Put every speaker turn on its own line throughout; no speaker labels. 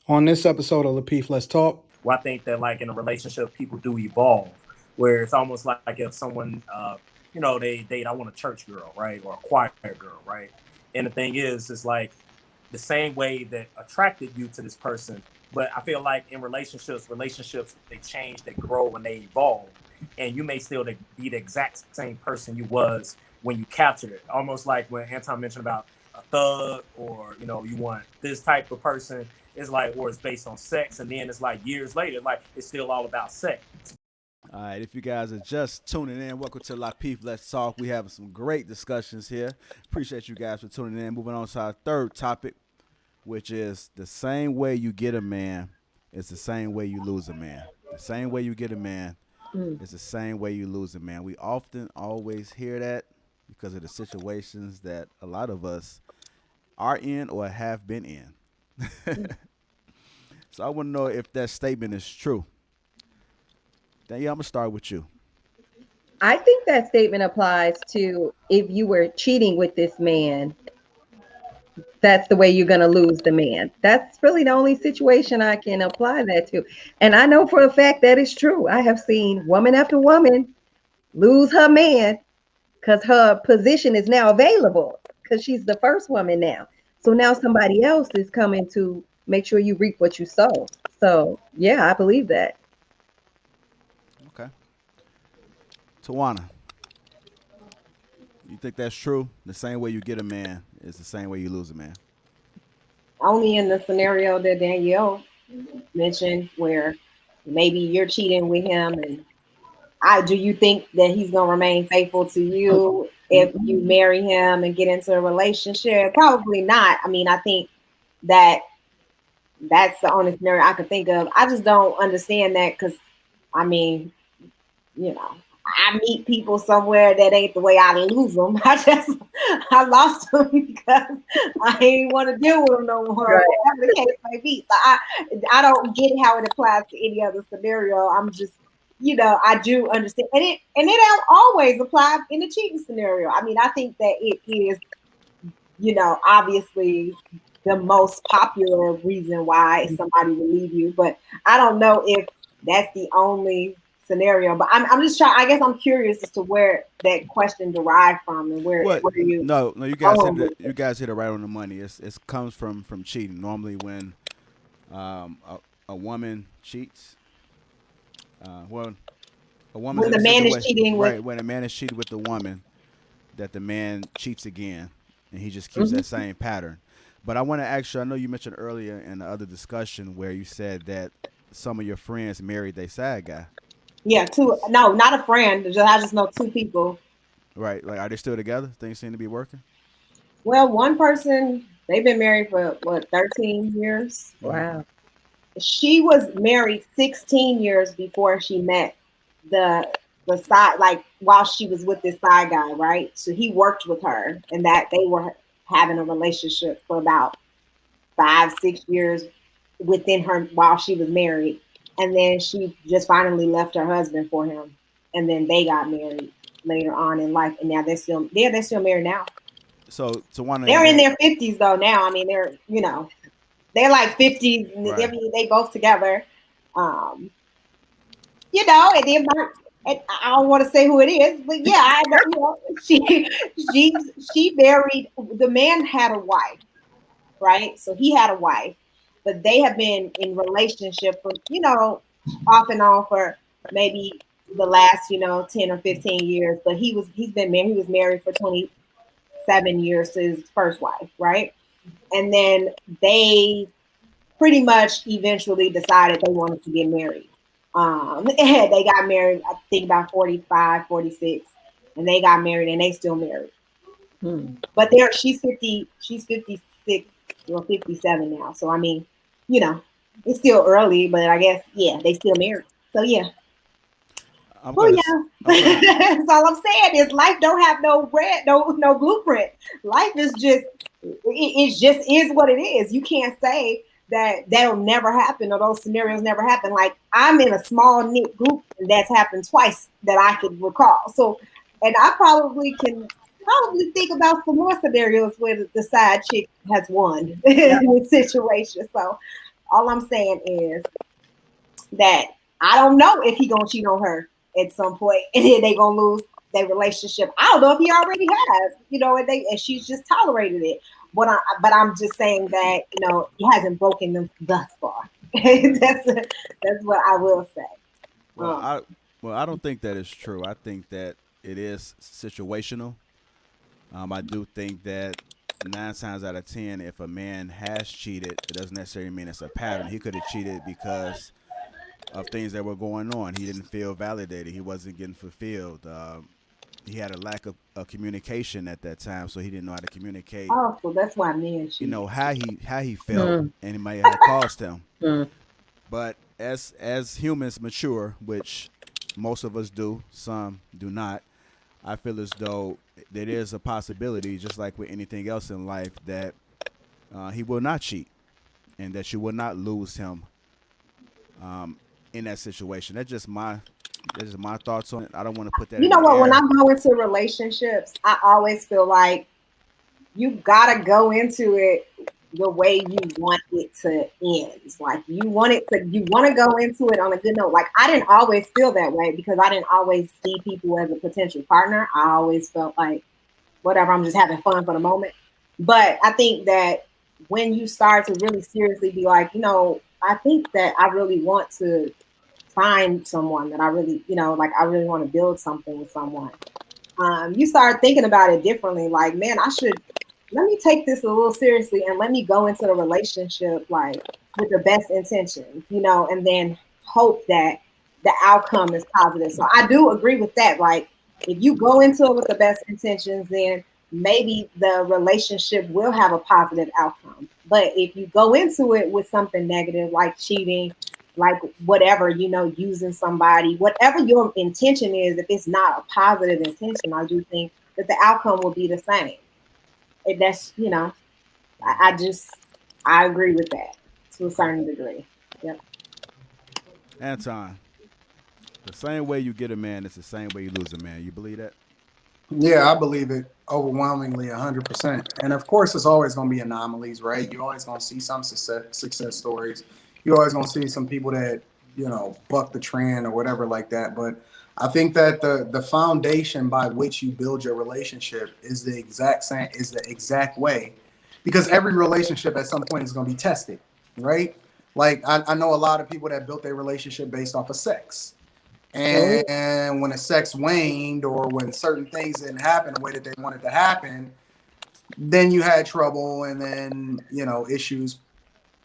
On this episode of Lapeef, Let's Talk.
Well, I think that like in a relationship, people do evolve, where it's almost like if someone, they date, I want a church girl, right, or a choir girl, right, and the thing is, it's like the same way that attracted you to this person. But I feel like in relationships they change, they grow, and they evolve, and you may still be the exact same person you was when you captured it. Almost like when Anton mentioned about a thug, or you want this type of person. It's like, or it's based on sex, and then it's like years later, like it's still all about sex.
All right, if you guys are just tuning in, welcome to Lapeef Let's Talk. We having some great discussions here. Appreciate you guys for tuning in. Moving on to our third topic, which is the same way you get a man is the same way you lose a man. The same way you get a man is the same way you lose a man. We often always hear that because of the situations that a lot of us are in or have been in. So I want to know if that statement is true. Danielle, I'm gonna start with you.
I think that statement applies to if you were cheating with this man, that's the way you're going to lose the man. That's really the only situation I can apply that to. And I know for a fact that is true. I have seen woman after woman lose her man because her position is now available because she's the first woman now. So now somebody else is coming to make sure you reap what you sow. So, yeah, I believe that.
Okay. Tawana, you think that's true? The same way you get a man is the same way you lose a man.
Only in the scenario that Danielle mentioned, where maybe you're cheating with him, and do you think that he's gonna remain faithful to you if you marry him and get into a relationship? Probably not. I mean, I think that that's the only scenario I could think of. I just don't understand that because, I mean, I meet people somewhere that ain't the way I lose them. I lost them because I ain't want to deal with them no more.
Right.
Whatever the case may be. So I don't get how it applies to any other scenario. I'm just, I do understand, and it don't always apply in the cheating scenario. I mean, I think that it is, obviously the most popular reason why somebody will leave you, but I don't know if that's the only scenario. But I'm just trying. I guess I'm curious as to where that question derived from and where you.
No, you guys hit it right on the money. It comes from cheating. Normally, when a woman cheats, when
the man is cheating with,
when a man is cheating with the woman, that the man cheats again, and he just keeps that same pattern. But I want to ask you. I know you mentioned earlier in the other discussion where you said that some of your friends married their side guy.
Yeah, two. No, not a friend. I just know two people.
Right. Like, are they still together? Things seem to be working.
Well, one person, they've been married for 13 years.
Wow.
She was married 16 years before she met the side, like while she was with this side guy, right? So he worked with her, and that they were having a relationship for about 5-6 years within her while she was married. And then she just finally left her husband for him. And then they got married later on in life. And now they're still married now.
So
they're in their 50s though now. I mean, they're like 50s. And
right.
they both together. And then I don't want to say who it is, but yeah, I know, she married, the man had a wife, right? So he had a wife. But they have been in relationship for, off and on for maybe the last, 10 or 15 years. But he was married for 27 years to his first wife, right? And then they pretty much eventually decided they wanted to get married. They got married, I think about 45, 46, and they got married and they still married. But she's 56 or 57 now. So I mean, it's still early, but I guess they still married. So yeah. That's all I'm saying is life don't have no blueprint. Life is just is what it is. You can't say that'll never happen or those scenarios never happen. Like I'm in a small knit group and that's happened twice that I could recall. So, and I probably can think about some more scenarios where the side chick has won in this situation. So All I'm saying is that I don't know if he gonna cheat on her at some point, and then they gonna lose their relationship. I don't know if he already has, and she's just tolerated it. But I'm just saying that he hasn't broken them thus far. That's what I will say.
Well, I don't think that is true. I think that it is situational. I do think that 9 times out of 10, if a man has cheated, it doesn't necessarily mean it's a pattern. He could have cheated because of things that were going on. He didn't feel validated. He wasn't getting fulfilled. He had a lack of communication at that time, so he didn't know how to communicate.
Oh, so that's why men cheat.
How he felt, and it might have caused him.
Mm.
But as humans mature, which most of us do, some do not, I feel as though there is a possibility, just like with anything else in life, that he will not cheat, and that you will not lose him in that situation. That's just my thoughts on it. I don't want to put that.
You know what? When I go into relationships, I always feel like you gotta go into it the way you want it to end. Like you want to go into it on a good note. Like I didn't always feel that way because I didn't always see people as a potential partner. I always felt like whatever, I'm just having fun for the moment. But I think that when you start to really seriously be like, I think that I really want to find someone that I really, I really want to build something with someone. You start thinking about it differently. Like, man, let me take this a little seriously and let me go into the relationship like with the best intentions, and then hope that the outcome is positive. So I do agree with that. Like if you go into it with the best intentions, then maybe the relationship will have a positive outcome. But if you go into it with something negative, like cheating, like whatever, using somebody, whatever your intention is, if it's not a positive intention, I do think that the outcome will be the same. And that's, I agree with that to a certain degree. Yep.
Anton, the same way you get a man, it's the same way you lose a man. You believe that?
Yeah, I believe it overwhelmingly 100%. And of course, it's always going to be anomalies, right? You're always going to see some success stories. You're always going to see some people that, buck the trend or whatever like that. But I think that the foundation by which you build your relationship is the exact way, because every relationship at some point is going to be tested, right? Like I know a lot of people that built their relationship based off of sex. And when the sex waned or when certain things didn't happen the way that they wanted to happen, then you had trouble, and then issues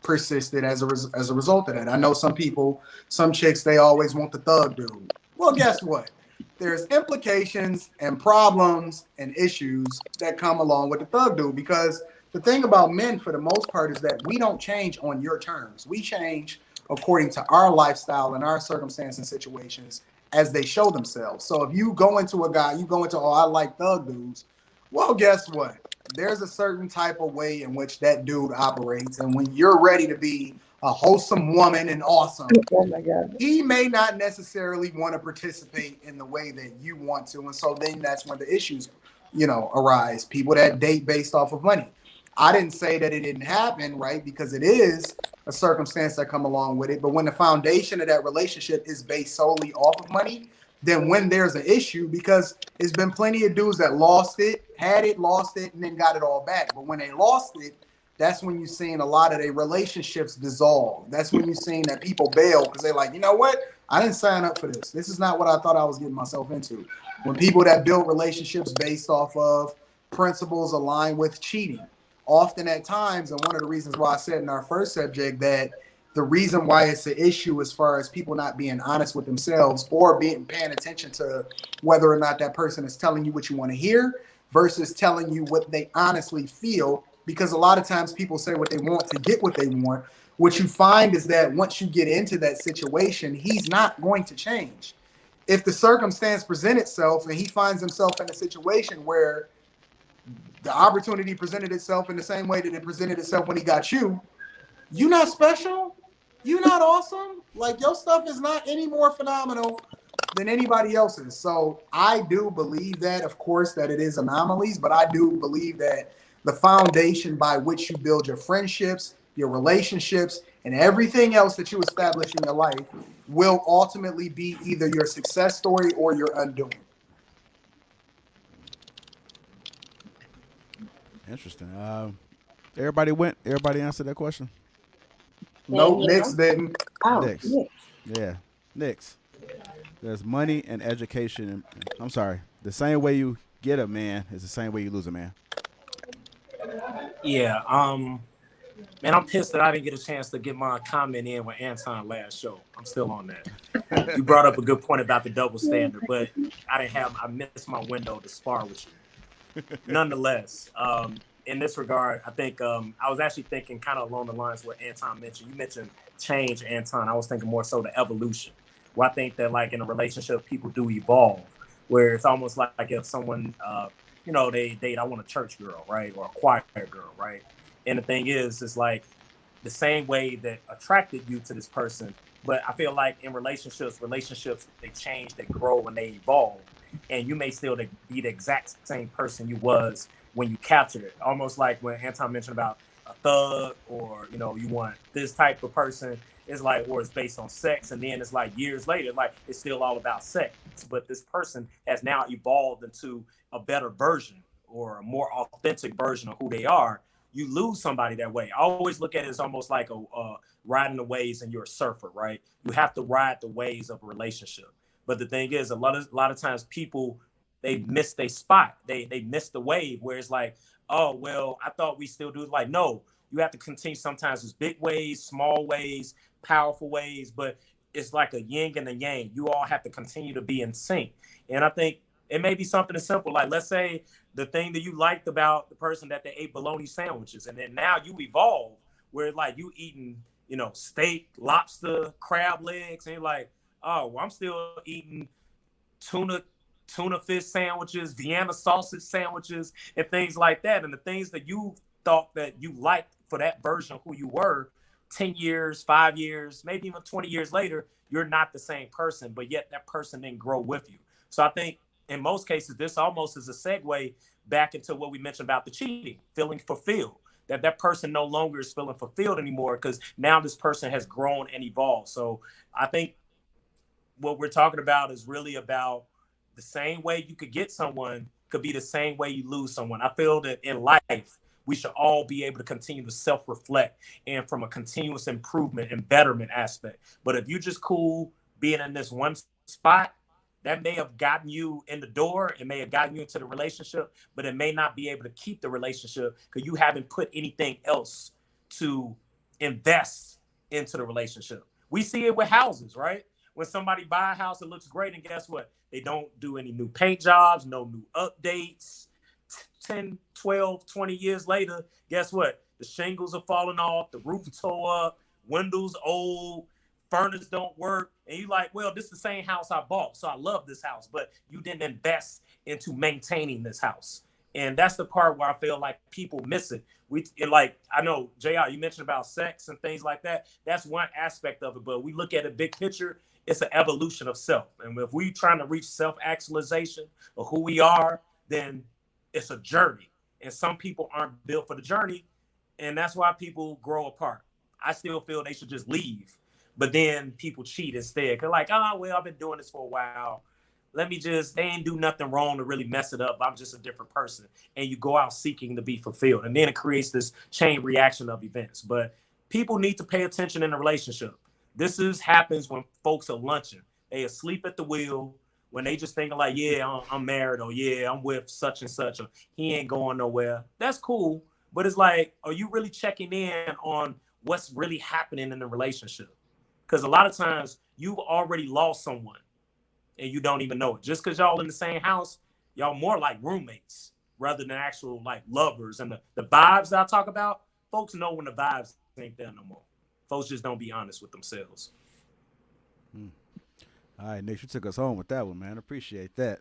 persisted as a result of that. I know some chicks, they always want the thug dude. Well, guess what? There's implications and problems and issues that come along with the thug dude, because the thing about men for the most part is that we don't change on your terms. We change according to our lifestyle and our circumstances and situations as they show themselves. So if you go into oh, I like thug dudes. Well, guess what? There's a certain type of way in which that dude operates. And when you're ready to be a wholesome woman and awesome,
Oh my God.
he may not necessarily want to participate in the way that you want to. And so then that's when the issues, arise. People that date based off of money. I didn't say that it didn't happen, right? Because it is a circumstance that come along with it. But when the foundation of that relationship is based solely off of money, then when there's an issue, because there's been plenty of dudes that lost it, lost it, and then got it all back. But when they lost it, that's when you're seeing a lot of their relationships dissolve. That's when you're seeing that people bail because they're like, you know what? I didn't sign up for this. This is not what I thought I was getting myself into. When people that build relationships based off of principles aligned with cheating, often at times, and one of the reasons why I said in our first subject that the reason why it's an issue as far as people not being honest with themselves or paying attention to whether or not that person is telling you what you want to hear versus telling you what they honestly feel. Because a lot of times people say what they want to get what they want. What you find is that once you get into that situation, he's not going to change. If the circumstance presents itself and he finds himself in a situation where the opportunity presented itself in the same way that it presented itself when he got you, you're not special. You're not awesome. Like your stuff is not any more phenomenal than anybody else's. So I do believe that, of course, that it is anomalies, but I do believe that the foundation by which you build your friendships, your relationships, And everything else that you establish in your life will ultimately be either your success story or your undoing.
Interesting. Everybody answered that question.
Nope,
Yeah.
Knicks didn't.
Oh,
Next.
yeah.
Yeah. Next. There's money and education. I'm sorry. The same way you get a man is the same way you lose a man.
Yeah. Man, I'm pissed that I didn't get a chance to get my comment in with Anton last show. I'm still on that. You brought up a good point about the double standard, but I missed my window to spar with you. Nonetheless, in this regard, I think I was actually thinking kind of along the lines what Anton mentioned. You mentioned change, Anton. I was thinking more so the evolution. Where I think that like in a relationship, people do evolve. Where it's almost like if someone, they date, I want a church girl, right, or a choir girl, right. And the thing is, it's like the same way that attracted you to this person. But I feel like in relationships, they change, they grow, and they evolve. And you may still be the exact same person you was when you captured it. Almost like when Anton mentioned about a thug, or you want this type of person. It's like, or it's based on sex, and then it's like years later, like it's still all about sex. But this person has now evolved into a better version or a more authentic version of who they are. You lose somebody that way. I always look at it as almost like a riding the waves, and you're a surfer, right? You have to ride the waves of a relationship. But the thing is, a lot of times people, they miss their spot. They miss the wave where it's like, oh well, I thought we still do it. Like, no, you have to continue. Sometimes it's big waves, small waves, powerful waves, but it's like a yin and a yang. You all have to continue to be in sync. And I think it may be something as simple like, let's say the thing that you liked about the person that they ate bologna sandwiches, and then now you evolve where like you eating, steak, lobster, crab legs, and you're like, oh, well, I'm still eating tuna fish sandwiches, Vienna sausage sandwiches, and things like that. And the things that you thought that you liked for that version of who you were 10 years, 5 years, maybe even 20 years later, you're not the same person, but yet that person didn't grow with you. So I think in most cases, this almost is a segue back into what we mentioned about the cheating, feeling fulfilled. That person no longer is feeling fulfilled anymore because now this person has grown and evolved. So I think what we're talking about is really about the same way you could get someone could be the same way you lose someone. I feel that in life, we should all be able to continue to self-reflect and from a continuous improvement and betterment aspect. But if you're just cool being in this one spot, that may have gotten you in the door, it may have gotten you into the relationship, but it may not be able to keep the relationship because you haven't put anything else to invest into the relationship. We see it with houses, right? When somebody buy a house, it looks great, and guess what? They don't do any new paint jobs, no new updates. 10, 12, 20 years later, guess what? The shingles are falling off, the roof tore up, windows old, furnace don't work. And you like, well, this is the same house I bought, so I love this house, but you didn't invest into maintaining this house. And that's the part where I feel like people miss it. I know, JR, you mentioned about sex and things like that. That's one aspect of it, but we look at a big picture, it's an evolution of self. And if we trying to reach self-actualization of who we are, then it's a journey. And some people aren't built for the journey. And that's why people grow apart. I still feel they should just leave. But then people cheat instead. They're like, oh, well, I've been doing this for a while. They ain't do nothing wrong to really mess it up. I'm just a different person. And you go out seeking to be fulfilled. And then it creates this chain reaction of events. But people need to pay attention in a relationship. Happens when folks are lunching. They asleep at the wheel, when they just thinking like, yeah, I'm married, or yeah, I'm with such and such, or he ain't going nowhere. That's cool. But it's like, are you really checking in on what's really happening in the relationship? Because a lot of times you've already lost someone and you don't even know it. Just because y'all in the same house, y'all more like roommates rather than actual like lovers. And the vibes that I talk about, folks know when the vibes ain't there no more. Folks just don't be honest with themselves.
All right, Nick, you took us home with that one, man. Appreciate that.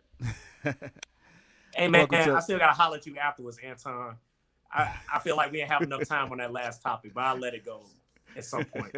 Hey, man, I still got to holler at you afterwards, Anton. I feel like we didn't have enough time on that last topic, but I'll let it go at some point.